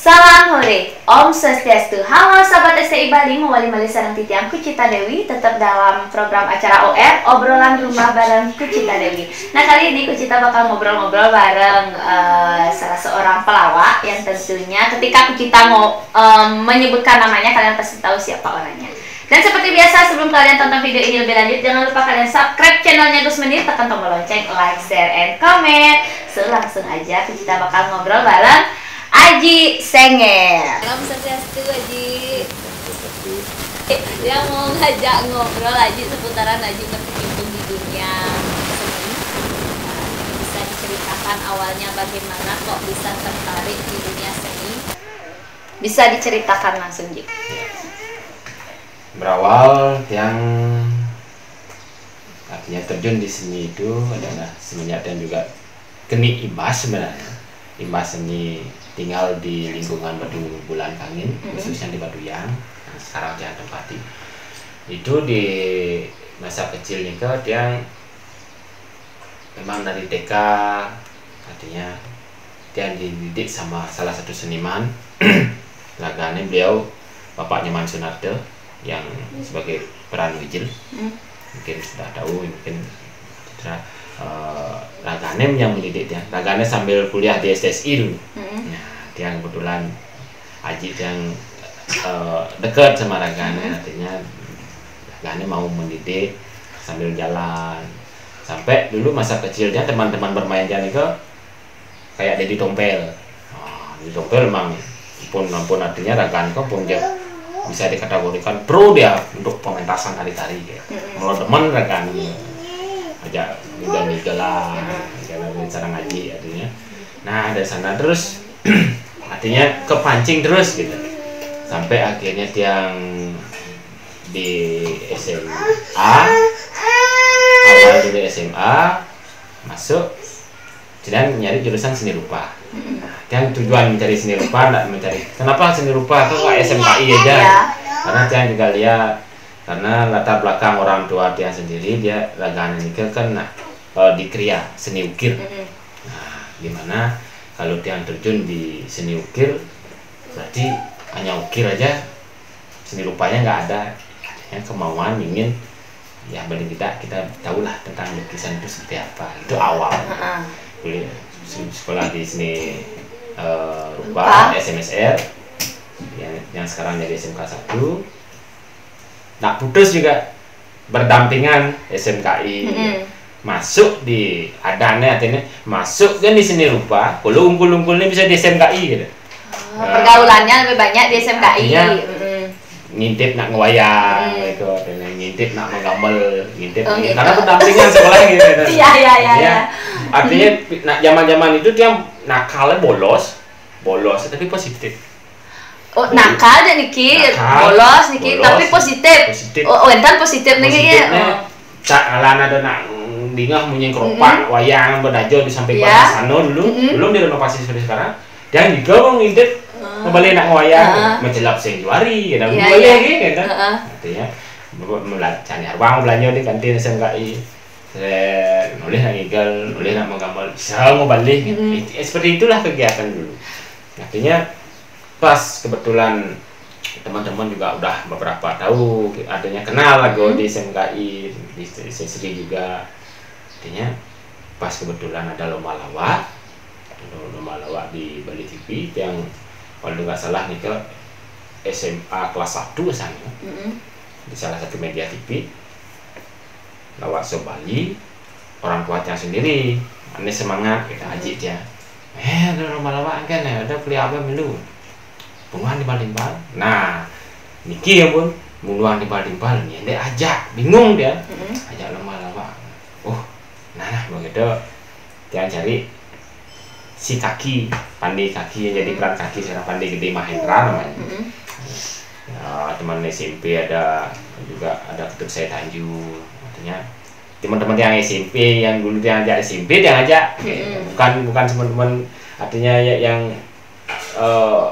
Salam hore, Om Swastiastu. Halo sahabat STI Bali, mawali-mali sareng titiang Kucita Dewi, tetap dalam program acara OR, obrolan rumah bareng Kucita Dewi. Nah, kali ini Kucita bakal ngobrol-ngobrol bareng salah seorang pelawak yang tentunya ketika Kucita mau menyebutkan namanya, kalian pasti tahu siapa orangnya. Dan seperti biasa, sebelum kalian tonton video ini lebih lanjut, jangan lupa kalian subscribe channelnya Gus Menit, tekan tombol lonceng, like, share, and comment. So, langsung aja Kucita bakal ngobrol bareng Aji Senger. Salam Swastiastu Aji. Dia mau ngajak ngobrol Aji seputaran Aji berkecimpung di dunia seni. Bisa diceritakan awalnya bagaimana kok bisa tertarik di dunia seni? Bisa diceritakan langsung, Ji. Berawal yang artinya terjun di seni itu adalah semenjak dan juga Geni Imbas sebenarnya. Imbas seni tinggal di lingkungan Batu Bulan Kangin, khususnya di Batuyang, yang sekarang dia tempati. Itu di masa kecilnya dia memang dari TK, artinya dia dididik sama salah satu seniman. Lagane beliau bapaknya Man Sunarto yang sebagai peran Wijil, mungkin sudah tahu, mungkin Raganem yang mendidik dia. Raganem sambil kuliah di SSI dulu. Nah, dia kebetulan Aji yang dekat sama Raganem, artinya Raganem mau mendidik sambil jalan. Sampai dulu masa kecil dia teman-teman bermain dia itu kayak Dedi Tompel. Dedi Tompel memang pun artinya Raganem pun dia bisa dikategorikan pro dia untuk pementasan tari-tari gitu. Mulai teman Raganem aja udah lah jalan cara ngaji artinya. Nah dari sana terus artinya kepancing terus gitu sampai akhirnya tiang di SMA, awal dari SMA masuk dan nyari jurusan seni rupa. Yang tujuan mencari seni rupa enggak mencari kenapa seni rupa atau kayak SMKI aja, karena tiang juga lihat karena latar belakang orang tua dia sendiri, dia Raganem ini kan di Kriya seni ukir. Nah, gimana kalau dia terjun di seni ukir berarti hanya ukir aja, seni rupanya nggak ada. Yang kemauan ingin ya paling kita tahulah tentang lukisan itu seperti apa. Itu awal kuliah sekolah di seni rupa SMSR yang sekarang jadi SMK 1. Nak putus juga berdampingan SMKI, masuk di adanya artinya masuk kan di seni rupa, kalau unggul-unggulnya bisa di SMKI gitu. Pergaulannya lebih banyak di SMKI. Ngintip nak ngewayang gitu, ngintip nak menggambar, ngintip karena berdampingan sekolah gitu. Iya. Artinya nak zaman-zaman itu dia nakalnya bolos tapi positif. Oh, nakal dan niki, bolos niki, tapi positif. Oh, entar positif niki ya. Cak alana ada nak dingah munyeng keropak, wayang berdajo di samping sana dulu, belum direnovasi seperti sekarang. Dan juga bang ngintip kembali nak wayang, menjelap sengjuari, dan boleh lagi kan? Artinya cari arbang belanja di kantin SMKI. Nulis nak ngigel, nulis nak menggambar, bisa mau balik. Seperti itulah kegiatan dulu. Artinya pas kebetulan teman-teman juga udah beberapa tahu, adanya kenal lagi di SMKI, di Sri juga. Artinya pas kebetulan ada lomba lawak di Bali TV yang kalau nggak salah nih ke SMA kelas 1 sana, di salah satu media TV lawak Bali, orang tuanya sendiri aneh semangat kita ajak dia, ada lomba lawak kan ya, ada kuliah apa milu puluhan di Balimbal. Nah, niki ya pun puluhan di Balimbal nih, dia ajak, bingung dia, ajak lomba-lomba. Oh, nah begitu dia cari si kaki, Pandi kaki, jadi peran kaki sekarang Pandi Gede Mahendra namanya. Ya, teman SMP ada juga ada Ketut saya Tanju, artinya teman-teman yang SMP yang dulu dia ajak SMP dia ngajak, bukan teman-teman artinya yang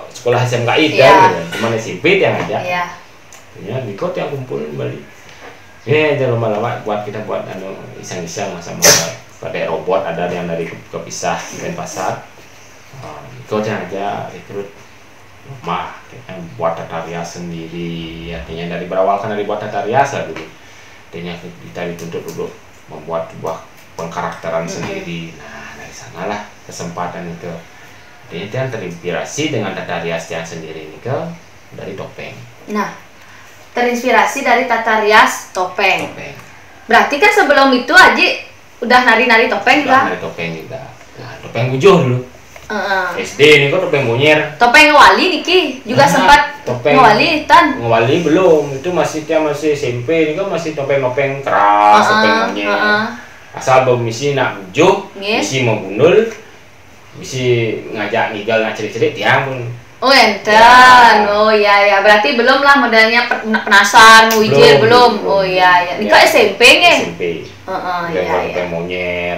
sekolah SMKI kan, teman SMP dia ngajak. Ya, di kota yang kumpul kembali. Jangan lama-lama kita buat iseng-iseng sama pakai robot, ada yang dari kepisah dan pasar. Kota aja rekrut rumah, kita buat tata rias sendiri. Artinya dari berawal kan dari buat tata rias lah dulu. Artinya kita dituntut untuk membuat sebuah pengkarakteran sendiri. Nah, dari sanalah kesempatan itu. Artinya dia terinspirasi dengan tata rias yang sendiri ini dari topeng. Nah, terinspirasi dari tata rias topeng. Topeng. Berarti kan sebelum itu Aji udah nari-nari topeng Udah kan? nari topeng juga. Nah, topeng bujuh dulu. SD ini kok topeng munyer. Topeng ngewali Niki juga sempat topeng ngewali Tan. ngewali belum, itu masih SMP ini kan masih topeng-topeng keras, topeng monyet. Asal misi nak bujuh, misi mau gundul, misi ngajak ngigal nak cerit-cerit tiang pun. Oh enten, oh iya berarti belum lah modelnya penasaran, wijir belum. Oh iya Niko SMP nge? SMP. Topeng monyet,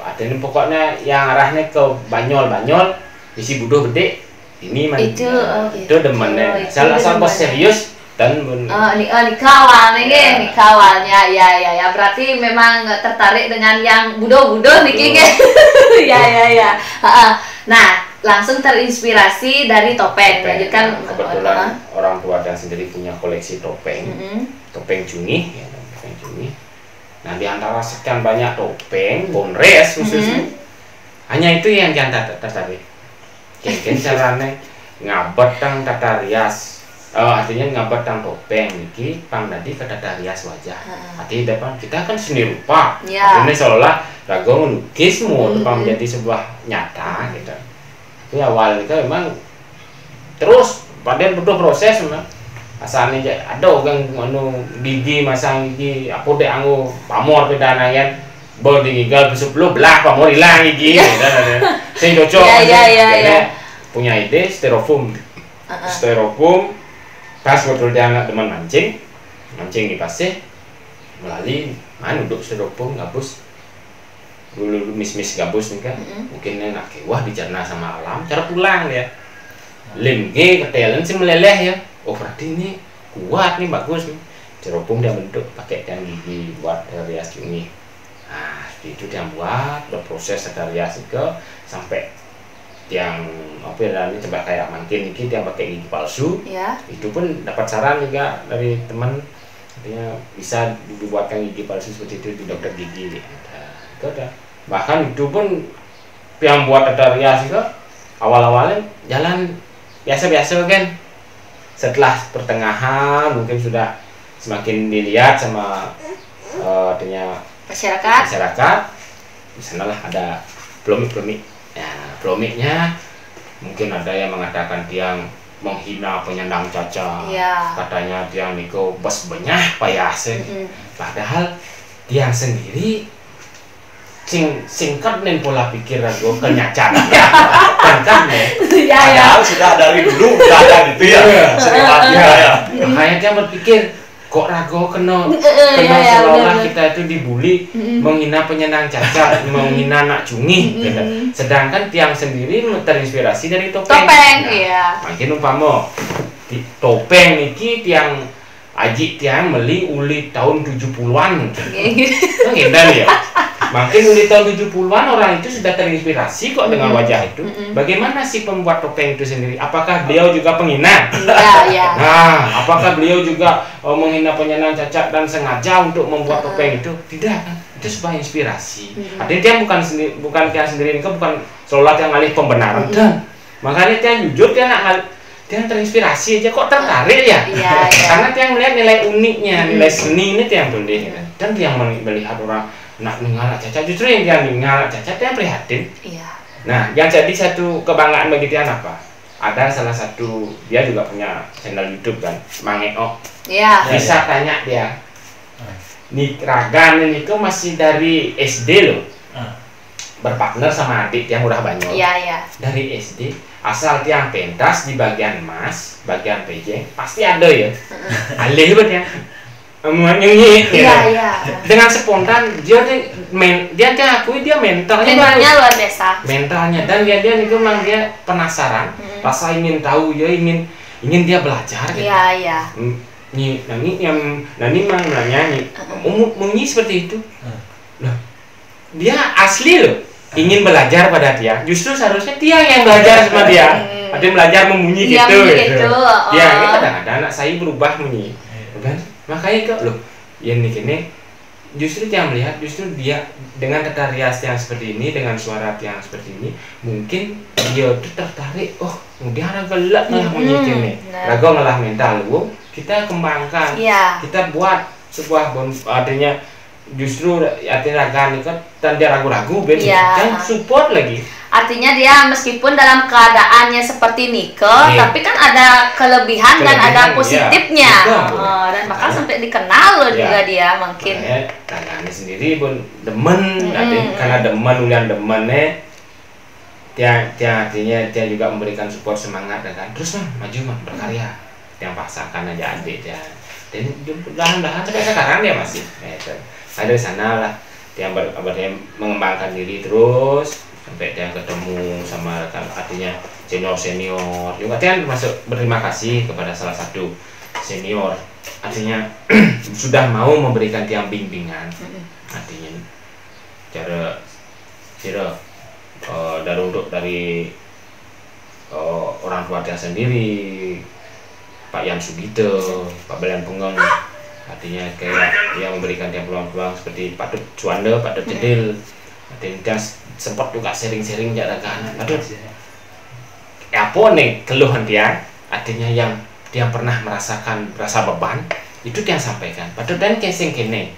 artinya pokoknya yang arahnya ke Banyol, misi buduh gede, ini man, itu demennya. Salah bos serius dan ini kawalnya nih kawalnya ya berarti memang tertarik dengan yang budo nih ya. Nah langsung terinspirasi dari topeng. Lanjutkan. Kebetulan orang tua dan sendiri punya koleksi topeng, topeng cumi, ya, topeng cumi. Nah di antara sekian banyak topeng, bonres khususnya, hanya itu yang jangan tertarik. Mungkin caranya ngabet tang tata rias, artinya ngabet tang topeng niki pang tadi ke tata rias wajah. Artinya depan kita kan seni rupa, artinya seolah rago melukis mau depan menjadi sebuah nyata gitu. Itu awal itu memang terus padahal butuh proses memang. Asalnya ada orang gigi masang gigi aku deh anggu pamor pedana kan bol digigal besok lu belah pamor hilang gigi saya cocok punya ide styrofoam pas betul dia anak teman mancing di pasir melalui mana duduk styrofoam gabus dulu mis gabus nih kan mungkin nak wah dicerna sama alam cara pulang dia limge ketelan sih meleleh ya. Oh berarti ini kuat nih, bagus nih. Styrofoam dia bentuk pakai dan gigi buat rias cumi. Nah itu dia buat berproses tata rias itu sampai yang apa ya ini coba kayak makin ini dia pakai gigi palsu. Itu pun dapat saran juga dari teman, artinya bisa dibuatkan gigi palsu seperti itu di dokter gigi. Itu ada. Bahkan itu pun yang buat tata rias itu awal-awalnya jalan biasa-biasa kan. Setelah pertengahan mungkin sudah semakin dilihat sama artinya masyarakat di sanalah ada plomik ya plomiknya mungkin ada yang mengatakan tiang menghina penyandang cacat katanya tiang niko bos banyak payase padahal tiang sendiri singkat nih pola pikir aku kenyataan kan padahal sudah dari dulu udah ada gitu ya senimannya ya makanya dia berpikir kok rago kena seolah kita itu dibully menghina penyandang cacat menghina anak cungih gitu. Sedangkan tiang sendiri terinspirasi dari topeng makin umpama topeng iki tiang Aji tiang beli uli tahun 70-an gitu ya makin uli tahun 70-an orang itu sudah terinspirasi kok dengan wajah itu. Bagaimana sih pembuat topeng itu sendiri? Apakah beliau juga penghina? Nah, apakah beliau juga menghina penyandang cacat dan sengaja untuk membuat topeng itu? Tidak kan? Itu sebuah inspirasi. Artinya dia bukan tiang sendiri ini bukan seolah yang ngalih pembenaran. Makanya dia jujur dia terinspirasi aja kok tertarik ya. Karena dia melihat nilai uniknya, nilai seni ini yang boleh. Dan dia melihat orang nak mengalah cacat, justru yang dia mengalah cacat dia prihatin. Nah, yang jadi satu kebanggaan bagi dia apa? Ada salah satu dia juga punya channel YouTube kan, Mangeo. Bisa tanya dia. Nih Ragan ini tuh masih dari SD loh. Berpartner sama adik yang udah banyak. Dari SD. Asal tiang pentas di bagian emas, bagian pejeng pasti ada ya. Alih banget ya. Nyanyi dengan spontan dia akui dia mentalnya luar biasa. Mentalnya dan dia itu memang dia penasaran, rasa ingin tahu ya ingin dia belajar gitu. Nani mang nyanyi. Munyi seperti itu. Loh, dia asli loh. ingin belajar pada Tiang, justru seharusnya Tiang yang belajar sama dia. Ada yang belajar membunyi Iya, gitu. bunyi gitu. Tiang ini kadang-kadang anak saya berubah bunyi, kan? Makanya kok loh, yang ini justru Tiang melihat justru dia dengan tata rias yang seperti ini, dengan suara Tiang seperti ini, mungkin dia tuh tertarik. Oh, kemudian orang gelap lah bunyi ini. Rago ngalah mental lu, kita kembangkan, kita buat sebuah artinya justru artinya raga ini kan dan dia ragu-ragu dan support lagi. Artinya dia meskipun dalam keadaannya seperti Nike, tapi kan ada kelebihan dan ada positifnya. Dan bakal sampai dikenal loh juga dia mungkin. Tangannya sendiri pun demen, karena demen ulian demennya dia artinya dia juga memberikan support semangat kan. Terus maju berkarya. Yang paksakan aja adik dia. Dan dahan-dahan sampai sekarang dia masih ada di sana lah dia mengembangkan diri terus sampai dia ketemu sama artinya senior juga dia termasuk berterima kasih kepada salah satu senior artinya sudah mau memberikan dia bimbingan artinya cara dari orang tua dia sendiri Pak Yan Sugito, Pak Belen Punggung artinya kayak yang memberikan dia peluang-peluang seperti Pak Dut Juanda, Pak Dut Jedil artinya sempat juga sering-sering jadakan aduh apa nih keluhan dia artinya yang dia pernah merasakan rasa beban itu dia sampaikan Pak Dut dan kesing kene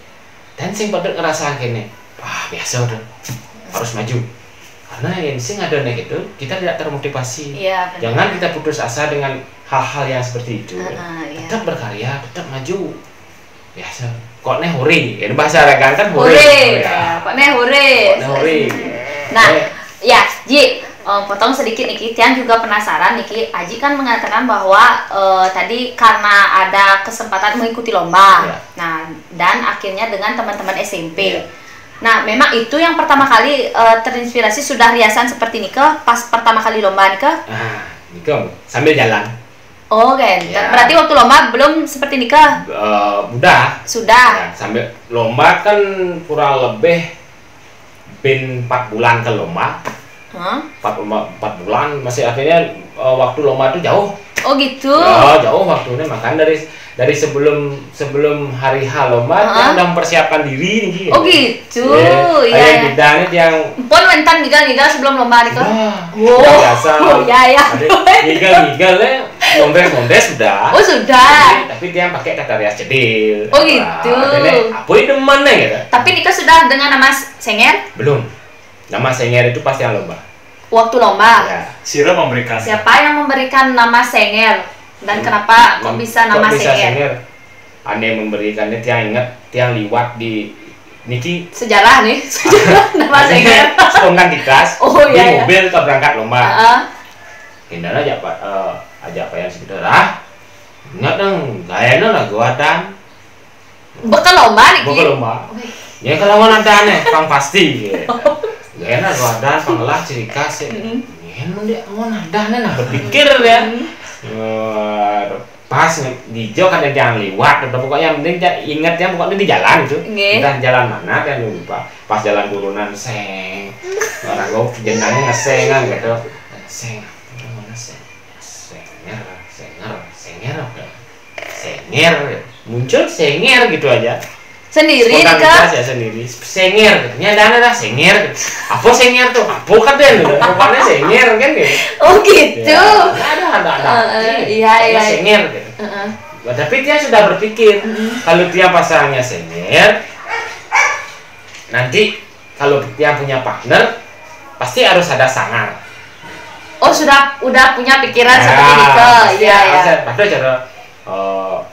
dan sing Pak Dut ngerasa kene biasa udah harus maju karena yang sing ada nih gitu kita tidak termotivasi jangan kita putus asa dengan hal-hal yang seperti itu tetap berkarya tetap maju biasa kok nih hore ini bahasa Ragan kan hore kok nih hore nah ya Ji potong sedikit Niki Tian juga penasaran Niki Aji kan mengatakan bahwa tadi karena ada kesempatan mengikuti lomba nah dan akhirnya dengan teman-teman SMP nah memang itu yang pertama kali terinspirasi sudah riasan seperti Nika pas pertama kali lomba Nika Nika sambil jalan. Oh kan, berarti waktu lomba belum seperti nikah? Sudah. Ya, sambil lomba kan kurang lebih 4 bulan ke lomba. 4 bulan masih artinya waktu lomba itu jauh. Oh gitu. Ya, jauh waktunya makan dari sebelum hari H lomba dia udah mempersiapkan diri nih. Oh gitu. Iya. Bidangnya yang pun mentan gigal sebelum lomba nih kan. Biasa. Oh ya. Gigal Mondes sudah. Oh sudah. Tapi dia pakai kata rias jedil. Oh gitu. Apa itu mana gitu. Tapi Nika sudah dengan nama Senger? Belum. Nama Senger itu pasti yang lomba. Waktu lomba. Ya. Sira memberikan. Siapa yang memberikan nama Senger? Dan kenapa kok bisa nama Senger? Aneh memberikannya tiang ingat tiang liwat di Niki sejarah nih nama Senger. Spontan di kelas. Di mobil ke berangkat lomba. Kendala aja Pak Pak yang segitu ingat dong gayanya lah gua dan bekal lomba Niki. Ya kalau mau nadane pang pasti. Gayanya gua dan pangelah ciri khas. Ya dia mau nadane berpikir ya. Pas di jauh kan jangan lewat pokoknya yang penting ingat ya pokoknya di jalan itu entah jalan mana kan lupa pas jalan turunan seng orang gue jenangnya ngesengan gitu mana senger muncul senger gitu aja sendiri Nika ya sendiri senger nyadana lah senger apa senger tuh apa kan deh pokoknya senger kan gitu oh gitu ada iya senger gitu tapi dia sudah berpikir kalau dia pasangnya senger nanti kalau dia punya partner pasti harus ada sangar oh udah punya pikiran seperti Nika iya padahal cara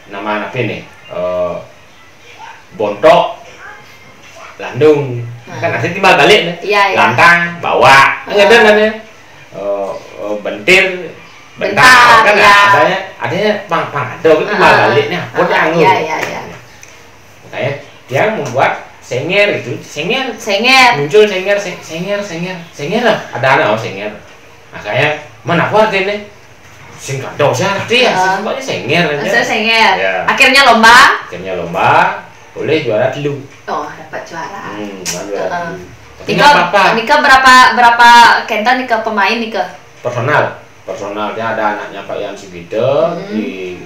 nama apa nih Bontok, Landung, kan nanti timbal balik nih, lantang, bawa, nggak ada namanya, bentir, bentar, kan adanya pang ada, itu timbal baliknya, pun dianggur. Makanya dia membuat senger itu, senger, muncul senger lah, ada anak senger, makanya mana kuat ini. Sing kado saya arti ya, semuanya senger aja. Akhirnya lomba boleh juara dulu. Oh dapat juara. Juara. Nikah berapa Kenta nikah pemain nikah? Personalnya ada anaknya Pak Yan Sugide di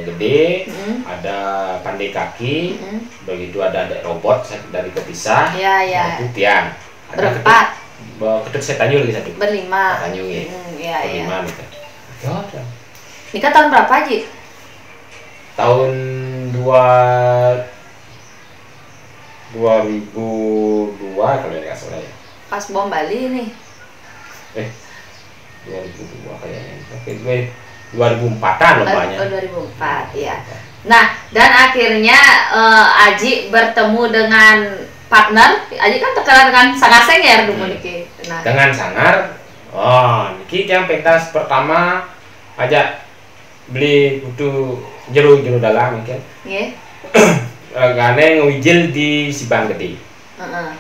gede, ada pandai kaki, begitu ada adik robot dari kepisah, ya. itu Tiang. Berempat. Ketut saya tanyu lagi satu. Berlima. Tanyu ya. Berlima nikah. Ya. Nikah tahun berapa Ji? Tahun 2002 kalau nggak salah ya. Pas bom Bali nih. 2002 kayaknya. 2004-an lombanya. 2004 ya. Nah, dan akhirnya Aji bertemu dengan partner. Aji kan tekanan dengan sangat senger dulu niki. Nah, dengan sangar. Niki yang pentas pertama aja beli butuh jeru dalam mungkin. Nggih. Gane ngewijil di Sibang Gede. Nah,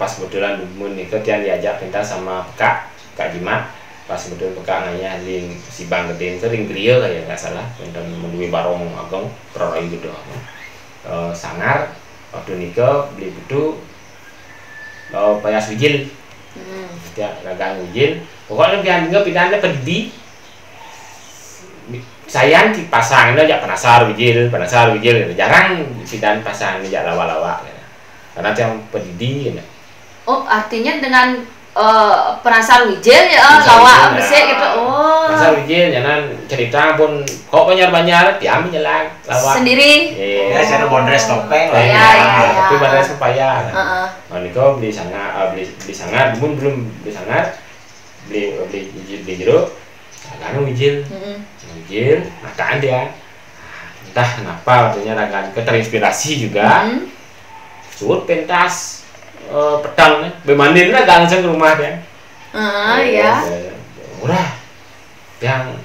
pas kebetulan Bumun itu dia diajak pentas sama Kak Jimat. Pas kebetulan nganya di Sibang Gede itu ring griya kayak nggak salah. Dan menuju barong ageng terorai gitu. Sangar waktu nikah beli butuh payas wijil. Dia gagang wijil. Pokoknya dia pidana pedidi. Sayang dipasang aja penasar wijil jarang pidan pasang aja lawa-lawa karena yang pedidi gitu. Oh, artinya dengan penasar wijil ya lawa besi gitu. Oh. Penasar wijil jangan cerita pun kok banyak diambil jalan lawa sendiri. Ya saya bondres topeng lah. Tapi bondres supaya. Niko beli sangar, belum beli sangar, beli jeruk, karena wijil. Nakaan dia entah kenapa artinya akan terinspirasi juga surut pentas pedang bemanin lah langsung ke rumah dia ya murah yang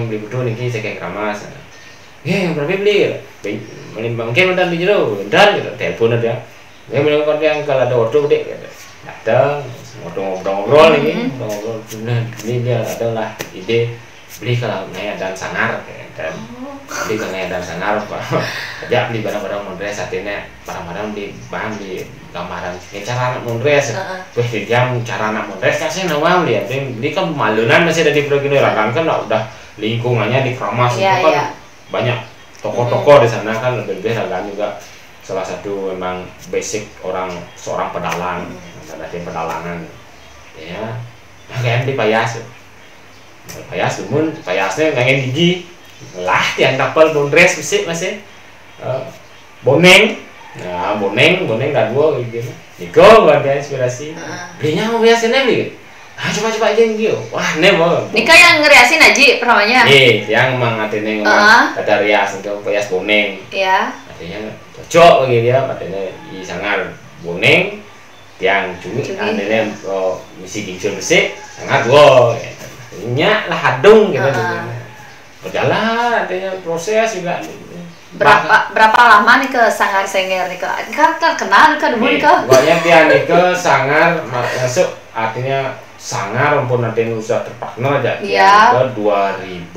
beli betul nih saya kayak keramas berapa beli mungkin udah di jero dan gitu telepon dia bilang yang kalau ada waktu deh datang ngobrol nih ngobrol ini dia adalah ide beli kalau naya dan sangar dan beli kalau naya dan sangar aja beli barang-barang mondres artinya barang-barang beli bahan beli gambaran cara anak mondres dia cara anak mondres kan saya nawang lihat beli kan malunan masih ada di Pulau Gini kan udah lingkungannya di Kramas itu kan banyak toko-toko di sana kan lebih ragan juga salah satu memang basic seorang pedalang ada tim pedalangan ya kayak di Payas payasnya ngangen gigi lah yang kapal bondres masih boneng dan gua gitu Niko luar biasa inspirasi belinya mau biasanya beli coba aja yang gitu wah Nika yang ngeriasin Aji pertamanya yang emang artinya ngomong kata rias itu payas boneng artinya cocok gitu ya artinya di sangar boneng yang cumi artinya misi gingsul besi sangar gua nya lah hadung gitu berjalan artinya proses juga berapa lama nih ke sangar senger nih kan terkenal nih dulu nih pokoknya dia nih ke sangar masuk artinya sangar rumpun nanti usaha terpartner aja ke 2006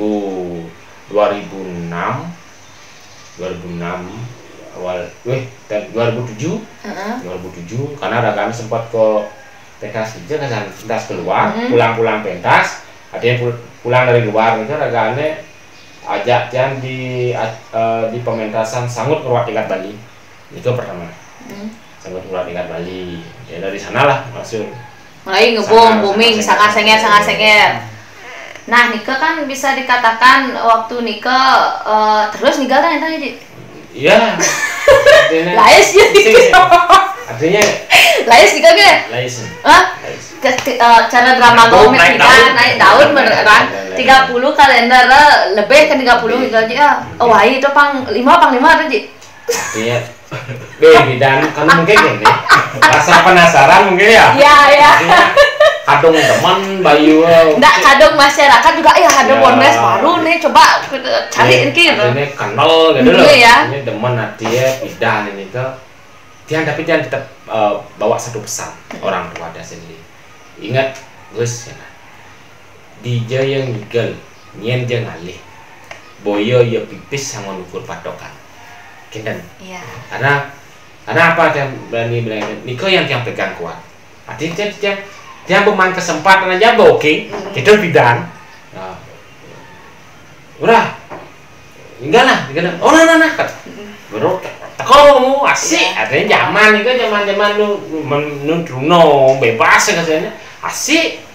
awal 2007 karena ada kami sempat ke pentas aja kan pentas keluar pulang pentas artinya pulang dari luar itu ragane ajak yang di pementasan Sanggut Keluar Tingkat Bali itu pertama Sanggut Keluar Tingkat Bali ya dari sana lah masuk mulai booming sangat senger nah Nika kan bisa dikatakan waktu Nika terus ninggal kan tadi iya lais ya artinya lais Nika ke lais cara drama komik kita naik daun beneran 30 kalender lebih kan 30 gitu aja wah itu pang 5 tadi artinya dan kan mungkin ini rasa penasaran mungkin ya kadung teman bayu enggak kadung masyarakat juga kadung bondres baru nih coba cari ini ini kenal gitu loh ini teman artinya bidan ini tuh tapi dia tetap bawa satu pesan orang tua ada sendiri ingat Gus di yang gel nyen dia ngalih boyo ya pipis sama ukur patokan kinten karena Karena apa dia berani bilang Niko yang pegang kuat. Artinya dia pemain kesempatan aja oke, kita bidan. Nah, udah, enggak lah. Oh nah, baru teko asik. Artinya zaman itu zaman lu Truno bebas katanya asik.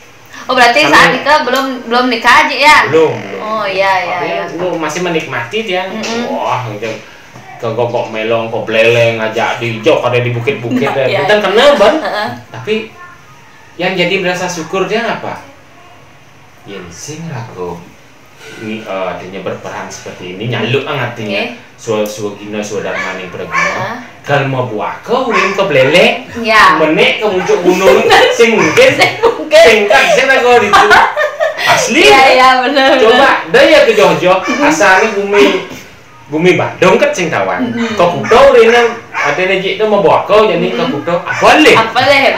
Oh berarti saat nikah belum nikah aja ya? Belum. Oh iya. Lu masih menikmati dia. Wah, gitu. Kok melong, kok beleleng ngajak di jok ada di bukit-bukit ya. Kita kenal ban. Tapi yang jadi merasa syukur dia apa? Yang sing lagu ini adanya berperan seperti ini nyaluk artinya. Suagina suadar maning perguna. Kalau mau buah kau ke beleleng. Menek ke muncul gunung sing mungkin. Singkat sih lagu itu asli ya benar. Coba daya ke Jojo asalnya bumi Bandung kan sing tawan ke Kuto ini ada neji itu mau bawa kau jadi ke Kuto apa leh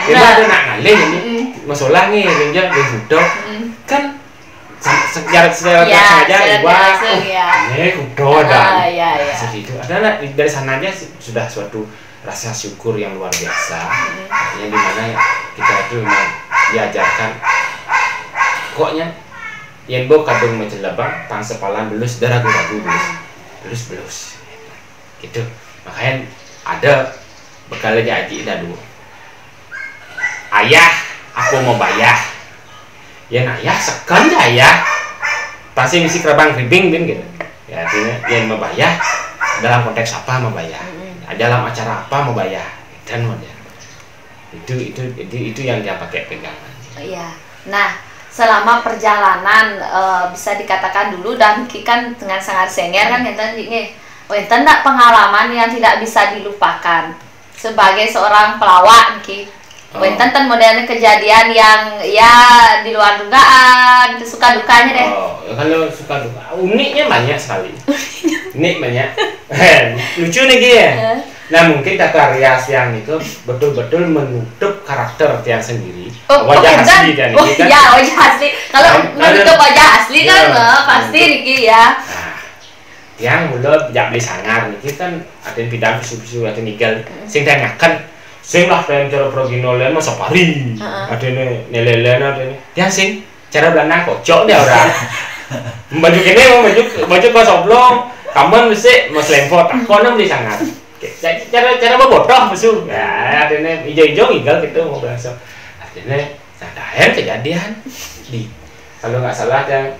kita ada nak ngalih ini masalah nih rinja di Kuto kan sejarah saja wah ini Kuto ada segitu ada dari sana aja sudah suatu rasa syukur yang luar biasa yang dimana kita itu memang diajarkan koknya yang bo kadung mencelabang pang sepalan belus ragu-ragu belus gitu. Makanya ada bekalnya aji dah dulu ayah aku mau bayar ya ayah sekan ayah pasti misi kerabang kribing gitu ya artinya yang mau bayar dalam konteks apa mau bayar dalam acara apa mau bayar dan mau itu yang dia pakai pegangan. Iya. Nah, selama perjalanan bisa dikatakan dulu dan kan dengan sangat senior kan enten pengalaman yang tidak bisa dilupakan sebagai seorang pelawak nih. Enten modelnya kejadian yang ya di luar dugaan, suka dukanya deh. Kalau suka duka uniknya banyak sekali. Unik banyak. Lucu nih ya. Nah mungkin karya yang itu betul-betul menutup karakter yang sendiri, wajah asli dan ini kan. Ya wajah asli. Kalau menutup wajah asli kan pasti Niki ya. Nah, yang mulut jak beli sangar Niki kan ada yang bidang bisu-bisu atau nikel, sing tanyakan, sing lah pengen cara proginolen mau safari, ada nelelen ada ini, yang sing cara Belanda kocok dia orang. Baju kene mau baju kau soblong, kamu mesti mau selempot, kau nam beli sangar. Cara bodoh musuh ya artinya hijau-hijau tinggal gitu mau berasa artinya sadar kejadian di kalau nggak salah yang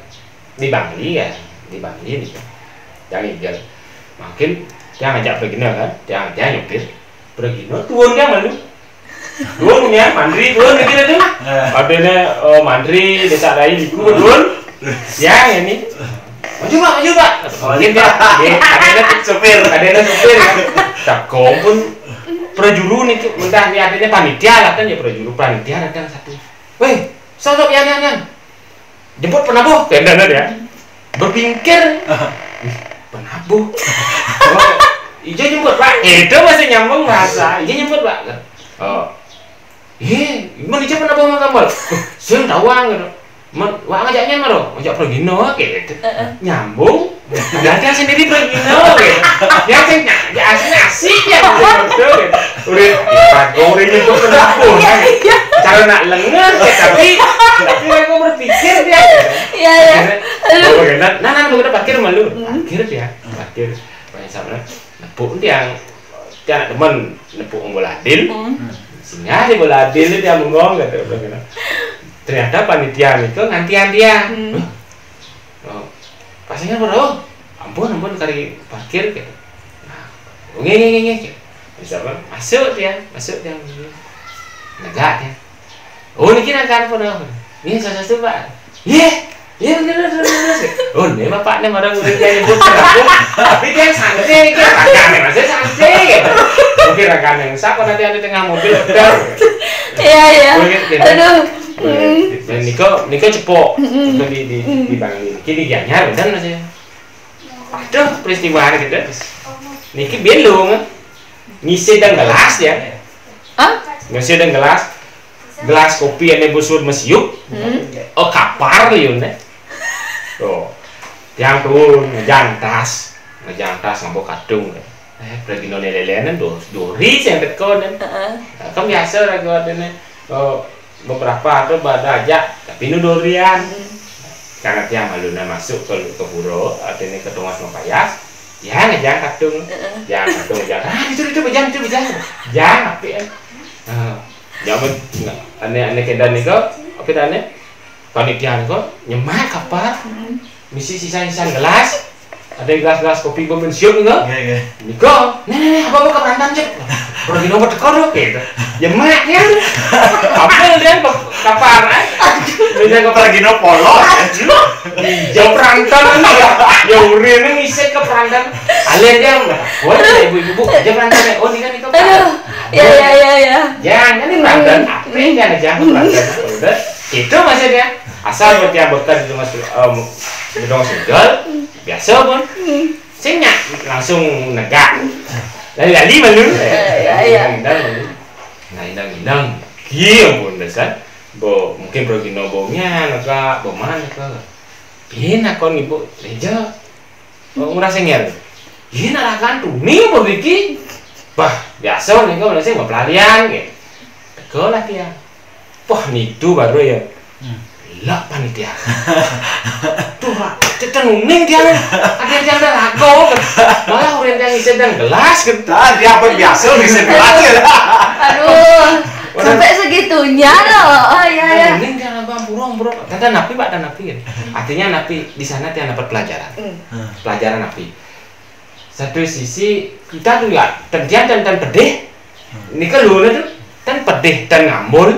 di Bangli gitu yang hijau makin dia ngajak pergi kan dia nyupir pergi turun dia malu turun ya mandiri turun gitu tuh artinya mandiri desa lain itu turun ya ini maju pak mungkin dia ada supir kan tak kau pun prajuru nih mentah nih adanya panitia lah kan ya prajuru panitia ada satu weh sosok yang jemput penabuh tenda ya berpikir penabuh ijo jemput pak itu masih nyambung bahasa ijo jemput pak gimana ijo penabuh sama kamu sih tawang gitu wah ngajaknya maro ngajak Progino gitu nyambung ada sendiri Progino gitu dia aslinya asik ya gitu udah goreng itu kenapa cara nak lengan tapi aku berpikir dia nah udah parkir malu parkir dia banyak sama nepuk dia anak teman nepuk bola adil singa di bola adil dia mengong gitu ternyata panitia itu ngantian dia pastinya bro ampun kali parkir gitu nge bisa bang masuk dia negak dia ini kira kan pun ini sesuatu pak bener ini bapaknya marah udah dia nyebut tapi dia santai dia rakannya masih santai gitu mungkin rakannya siapa nanti ada tengah mobil udah iya aduh dan Niko cepok di Bangli kini dia nyari dan aja aduh peristiwa hari gitu Niki belum ngisi dan gelas ya ngisi dan gelas kopi yang busur mesiup kapar liun yang turun ngejantas ngabok kadung pergi nol lelenan dori yang tekon kan biasa lagu adanya beberapa atau pada aja tapi nu dorian karena tiang maluna masuk ke puro artinya ke Thomas Mapayas ya ngejang katung itu bejang jang api jangan aneh kedan niko apa dane panitia niko nyemak kapal misi sisa-sisa gelas ada gelas kopi bensium niko niko apa ke berantam cek pergi nomor tekor gitu ya mak ya apa dia kapal dia ke pergi no polo jauh perantam ya urin ngisi ke perantam alian dia wah ibu-ibu aja perantam oh ini kan itu ya jangan ini perantam apa jangan perantam udah itu maksudnya asal buat yang bekas itu masuk gedung sudal biasa pun singnya langsung negak lali malu indang kieu pun dasar bo mungkin pergi nobongnya naka bo mana ka pina kon ibu reja ngurasa nger ieu narakan tuh nih bo diki bah biasa nih kau nasi mau pelarian gitu kau lah dia wah nitu baru ya lah panitia tuh kita nuning dia ada yang rago malah orang yang isi dan gelas kita dia apa biasa isi gelas aduh sampai segitunya loh ya nuning dia rago burung tanda napi pak tanda napi artinya napi di sana dia dapat pelajaran napi satu sisi kita tuh ya terjang dan pedih ini kan lu tuh dan pedih dan ngambul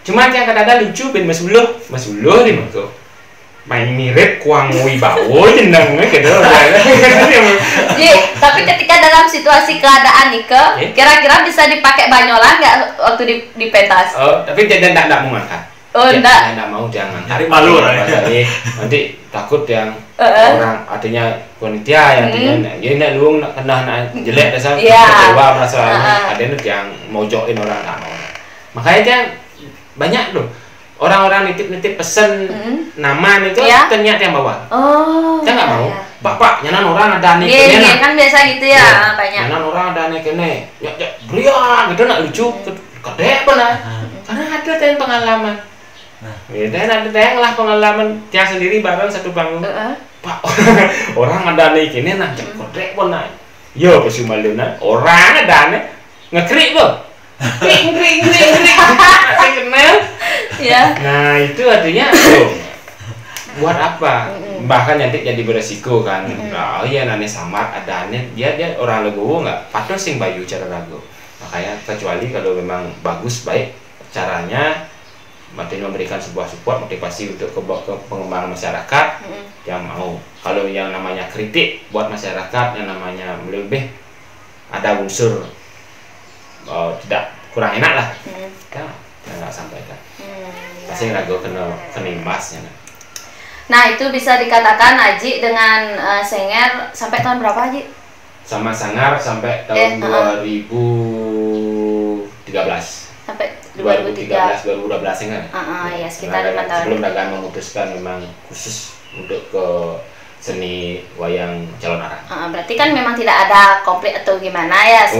cuma yang kadang-kadang lucu ben Mas Uluh di mako main mirip kuang wibawa jenengnya gitu tapi ketika dalam situasi keadaan Nike kira-kira bisa dipakai banyolan nggak waktu di pentas tapi dia tidak mau ngangkat tidak mau jangan cari malu nanti takut yang orang artinya panitia yang dia nak luang nak kena jelek dasar kecewa merasa ada yang mojokin orang nggak mau makanya dia banyak loh orang-orang nitip pesen nama itu ternyata yang bawa saya nggak mau bapak nyanan orang ada nih kene kan biasa gitu ya banyak nyanan orang ada nih kene ya bria gitu nak lucu gede benar karena ada yang pengalaman dan ada yang lah pengalaman dia sendiri bareng satu panggung pak orang ada nih kene nah gede benar yo pesumaluna orang ada nih ngekrik loh kring kenal ya nah itu artinya buat apa bahkan nanti jadi beresiko kan oh iya nane samar ada aneh dia orang legowo nggak patut sing bayu cara lagu makanya kecuali kalau memang bagus baik caranya artinya memberikan sebuah support motivasi untuk ke pengembangan masyarakat yang mau kalau yang namanya kritik buat masyarakat yang namanya lebih ada unsur tidak kurang enak lah kita nggak sampaikan pasti ragu kena imbasnya. Nah itu bisa dikatakan Aji dengan Senger sampai tahun berapa Aji? Sama Sangar sampai tahun 2013 sampai 2012 Sangar ya sekitar 5 tahun sebelum Dagan memutuskan memang khusus untuk ke seni wayang calon arah. Berarti kan memang tidak ada komplit atau gimana ya?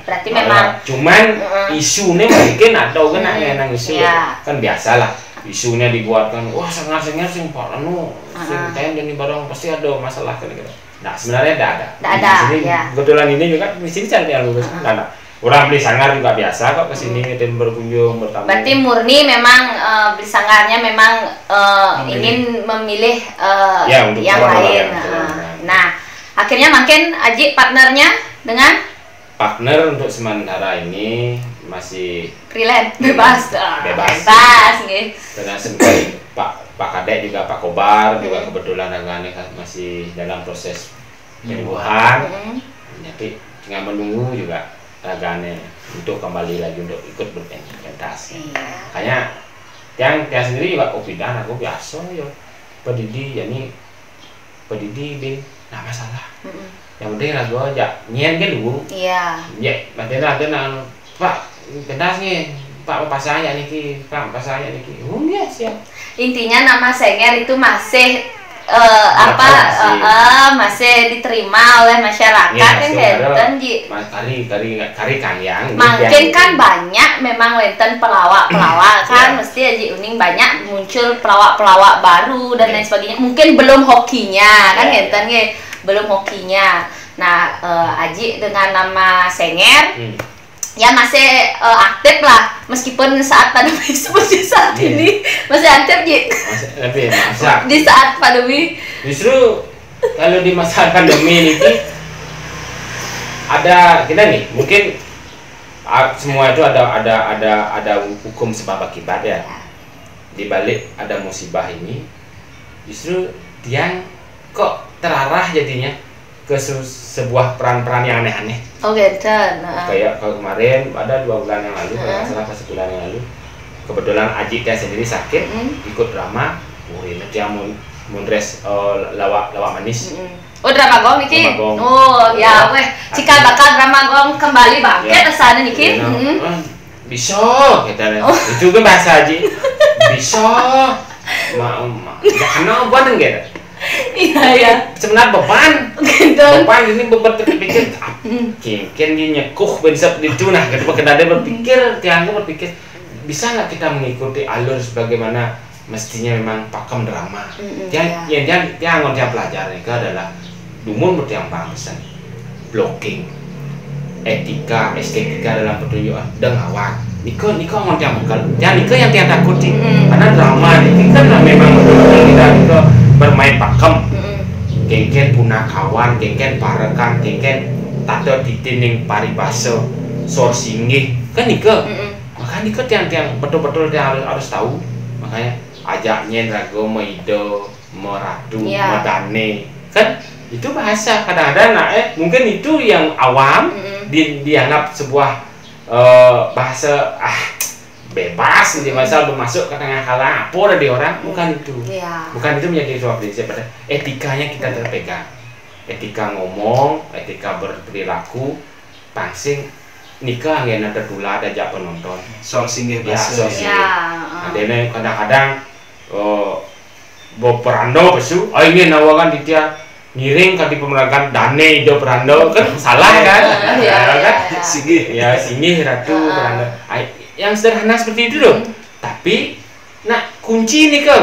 Berarti memang. Cuman isunya mungkin atau kena nang isu kan biasalah. Isunya dibuatkan, wah Sangar sing parano, sing tem jadi barang pasti ada masalah kan gitu. Nah sebenarnya tidak ada. Tidak ada. Ya. Kebetulan ini juga di sini cari yang lulus kan. Orang beli Sangar juga biasa kok kesini dan berkunjung bertamu. Berarti murni memang beli Sangarnya memang ingin memilih ya, untuk yang lain. Nah, akhirnya makin Aji partnernya dengan partner untuk sementara ini masih freelance bebas nih. Dengan sempat Pak Kadek juga Pak Kobar juga kebetulan dengan masih dalam proses penyembuhan. Jadi tinggal menunggu juga ragane untuk kembali lagi untuk ikut berpentas. Makanya yang sendiri juga pindah aku biasa yo pedidi yani pedidi bin nggak masalah. Yang penting lagu aja nyen ke dulu. Iya. Ya, ada Pak pentas nih. Pak apa saya niki, Pak apa saya niki. Oh iya siap. Intinya nama Senger itu masih masih diterima oleh masyarakat kan Wenten Ji. Kari kanyang. Mungkin kan banyak memang Wenten pelawak-pelawak kan mesti Haji Uning banyak muncul pelawak-pelawak baru dan lain sebagainya. Mungkin belum hokinya kan Wenten ya, belum hokinya. Nah, Haji dengan nama Senger ya masih aktif lah meskipun saat pandemi seperti saat ini masih aktif Ji. Di saat pandemi justru kalau di masa pandemi ini ada kita nih mungkin semua itu ada hukum sebab akibat ya. Di balik ada musibah ini justru dia kok terarah jadinya ke sebuah peran-peran yang aneh-aneh. Kayak kemarin ada 2 bulan yang lalu, kalau nggak salah 1 bulan yang lalu, kebetulan Aji teh sendiri sakit, ikut drama, ini dia mundres lawak manis. Drama gong niki. Ya weh, cikal bakal drama gong kembali bangkit kesana niki. Bisa, kita itu kan bahasa Aji. Bisa, karena buat enggak. Iya. Sebenarnya beban ini beban terpikir mungkin dia nyekuh bisa ditunah gitu karena dia berpikir bisa nggak kita mengikuti alur sebagaimana mestinya memang pakem drama dia ngon dia pelajari itu adalah dumun yang paling besar blocking etika estetika dalam pertunjukan dan awak Niko ngon dia bekal jangan Niko yang dia takuti karena drama ini kan memang kita bermain pakem gengken punah kawan gengken parekan gengken tato ditining paribasa sor singgih kan Niko makanya Niko tiang betul-betul dia harus tahu makanya ajaknya rago maido meratu medane kan itu bahasa kadang-kadang mungkin itu yang awam dianggap sebuah bahasa bebas di masa bermasuk ke tengah kalah apa ada di orang bukan itu menjadi suatu prinsip pada etikanya kita terpegang etika ngomong etika berperilaku pangsing nikah yang tertular ajak penonton sourcing bahasa ada yang kadang-kadang berperando pesu ingin nawakan dia ngiring kan di pemerankan dane itu perando kan salah kan singgih ratu perando yang sederhana seperti itu loh tapi kunci nih kan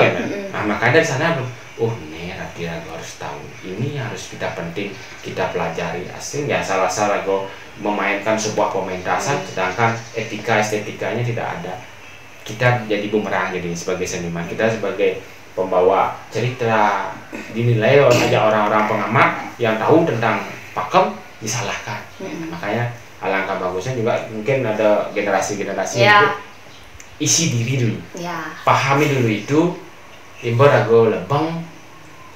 makanya dari sana nih Radia harus tahu ini harus kita penting kita pelajari asing ya salah-salah memainkan sebuah pementasan sedangkan etika estetikanya tidak ada kita jadi bumerang jadi sebagai seniman kita sebagai pembawa cerita dinilai oleh orang-orang pengamat yang tahu tentang pakem disalahkan makanya alangkah bagusnya juga mungkin ada generasi-generasi itu isi diri dulu pahami dulu itu timbul rago lebeng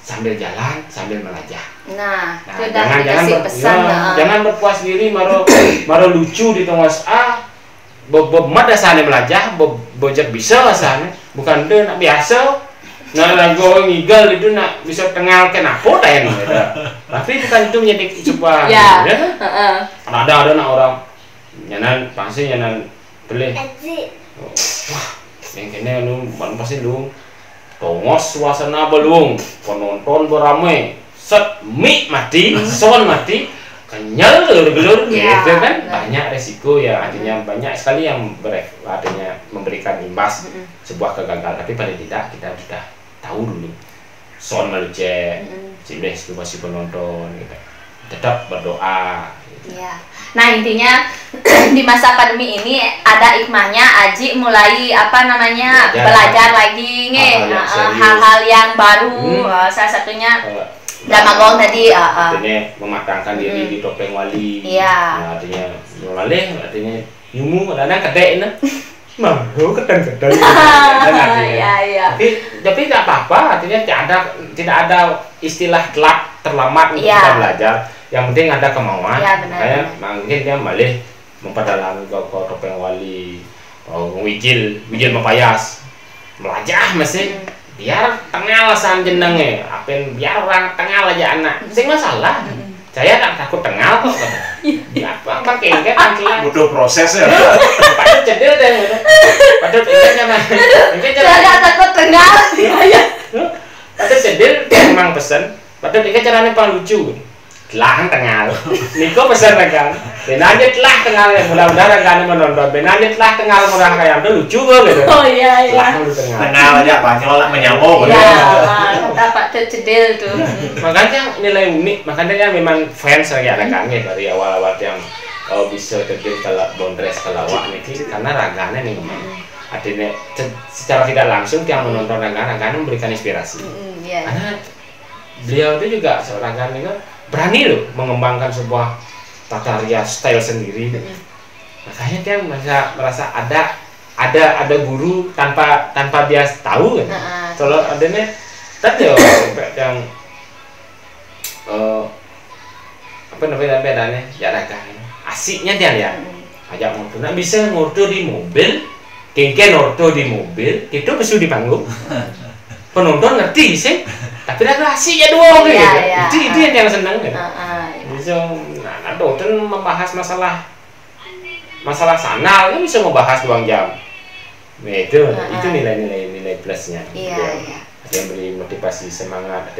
sambil jalan sambil melajah jangan berpuas diri maro lucu di tengah bemat dasarnya melajah bojek bisa dasarnya bukan itu biasa rago ngigal itu bisa tengal kenapa tanya tapi bukan itu menjadi sebuah ada orang nyanan pasti nyanan beli wah yang kene lu pasti lu tongos suasana belum penonton beramai set mik mati son mati kenyal gelur-gelur gitu kan banyak resiko ya artinya banyak sekali yang artinya memberikan imbas sebuah kegagalan tapi pada tidak kita sudah tahu dulu son meluce cibles itu masih penonton gitu tetap berdoa gitu. Nah intinya di masa pandemi ini ada hikmahnya Aji mulai belajar lagi hal-hal yang baru salah satunya drama gong tadi artinya mematangkan diri di topeng wali artinya artinya nyumu kadang kedek malu kadang-kadang tapi tidak apa-apa artinya tidak ada istilah terlambat untuk kita belajar yang penting ada kemauan kayak mungkin dia malih memperdalami ke topeng wali wijil mempayas melajah mesin biar tengah alasan jenenge biar orang tengah aja anak sing masalah saya tak takut tengah kok apa pakai butuh proses ya padahal cedil deh padahal saya takut tengah padahal cedil memang pesen, padahal ini caranya paling lucu. Telah tengah, Niko pesen rekan. Benanya telah tengah, mudah-mudahan rekan menonton. Benanya telah tengah orang kayak itu lucu kan gitu. Oh iya. Telah lu tengah. Tengah aja Banyol menyambung. Iya, dapat cedil tuh. Makanya nilai unik, makanya memang fans kayak rekannya dari awal-awal yang bisa terjun ke Bondres ke lawak nih, karena raganya nih memang. Artinya secara tidak langsung yang menonton raganya memberikan inspirasi. Iya. Karena beliau itu juga seorang kan itu berani loh mengembangkan sebuah tata rias style sendiri. Makanya dia merasa ada guru tanpa dia tahu kan. Kalau adanya tadi yang apa namanya bedanya ya raganya asiknya dia lihat ajak ngurdo, nah bisa ngurdo di mobil, kengken ngurdo di mobil, itu besu di panggung. Penonton ngerti sih, tapi ada asiknya doang gitu. Itu yang seneng kan. Bisa, nah dokter membahas masalah sanal, kan bisa membahas 2 jam. Nah, itu nilai plusnya. Iya. Ada yang beri motivasi semangat,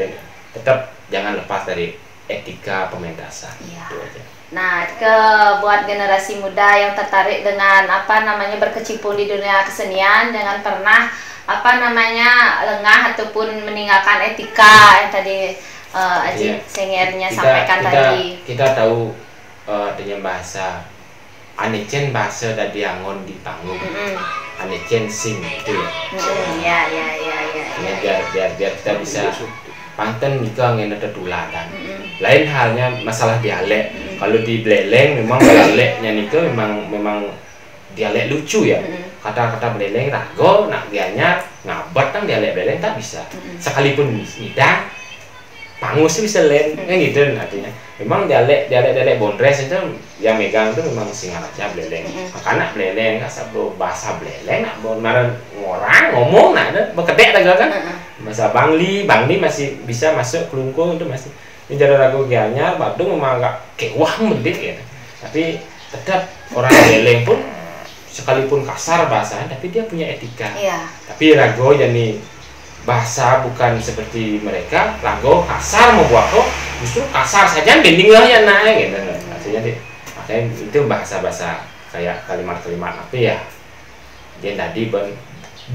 tetap jangan lepas dari etika pementasan. Iya. Itu aja. Nah, buat generasi muda yang tertarik dengan berkecimpung di dunia kesenian, jangan pernah lengah ataupun meninggalkan etika yang tadi Aji Sengernya sampaikan tadi. Kita tahu dengan bahasa Anecen bahasa dari angon di panggung, Anecen sing itu ya. Biar kita bisa panten jika ingin ada tuladan. Lain halnya masalah dialek. Kalau di Beleleng memang dialeknya nika memang dialek lucu ya. Kata-kata Beleleng rago nak dianya ngabat kan dialek Beleleng tak bisa. Sekalipun midang pangus bisa lain kan gitu artinya. Memang dialek Bondres itu yang megang itu memang Singaraja Beleleng. Makanya Beleleng kasar bahasa Beleleng nak marah orang ngomong nak ada bekedek kan. Bahasa Bangli masih bisa masuk kelungkung itu masih menjadi ragu gianya Badung memang agak kewah mendik ya. Tapi tetap orang Beleleng pun sekalipun kasar bahasanya tapi dia punya etika. Tapi rago jadi bahasa bukan seperti mereka, rago kasar mau buat kok justru kasar saja bending lah ya naik gitu. Artinya itu bahasa kayak kalimat-kalimat apa ya dia tadi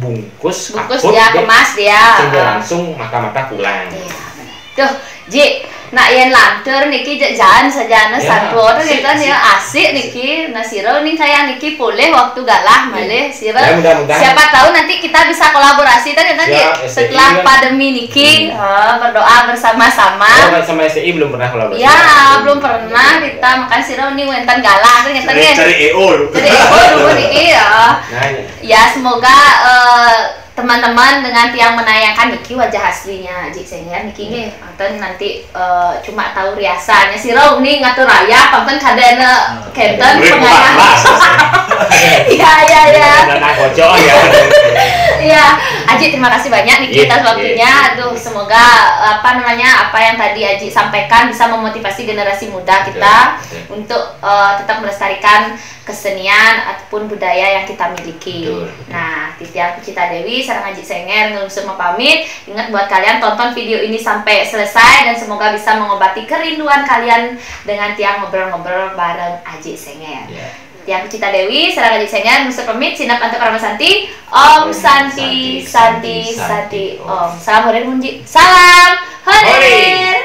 bungkus dia kemas dia langsung mata pulang. Iya benar. Tuh Ji, nak yen lantur niki jajan sajana santur gitu ya asik niki. Nah siro nih kayak niki boleh waktu galah malih siro. Siapa tahu nanti kita bisa kolaborasi setelah pandemi niki berdoa bersama-sama. Sama STI belum pernah kolaborasi. Ya, belum pernah kita makan siro nih wenten galah cari EO dulu niki ya. Ya semoga teman-teman dengan tiang menayangkan niki wajah aslinya Aji Senger niki nih panten nanti cuma tahu riasannya siro nih ngatur raya panten kadena kenten pengayang. Iya. Dan kocok ya. Iya, Aji terima kasih banyak niki atas waktunya. Aduh, semoga apa yang tadi Aji sampaikan bisa memotivasi generasi muda kita untuk tetap melestarikan kesenian ataupun budaya yang kita miliki. Nah, Titiang Kucita Dewi sareng Aji Senger ngelusur pamit. Ingat buat kalian tonton video ini sampai selesai dan semoga bisa mengobati kerinduan kalian dengan tiang ngobrol-ngobrol bareng Aji Senger. Tiang Kucita Dewi sareng Aji Senger ngelusur pamit. Sinap antuk Santi. Om Santi Santi Santi Om. Salam Horir Munji. Salam Horir.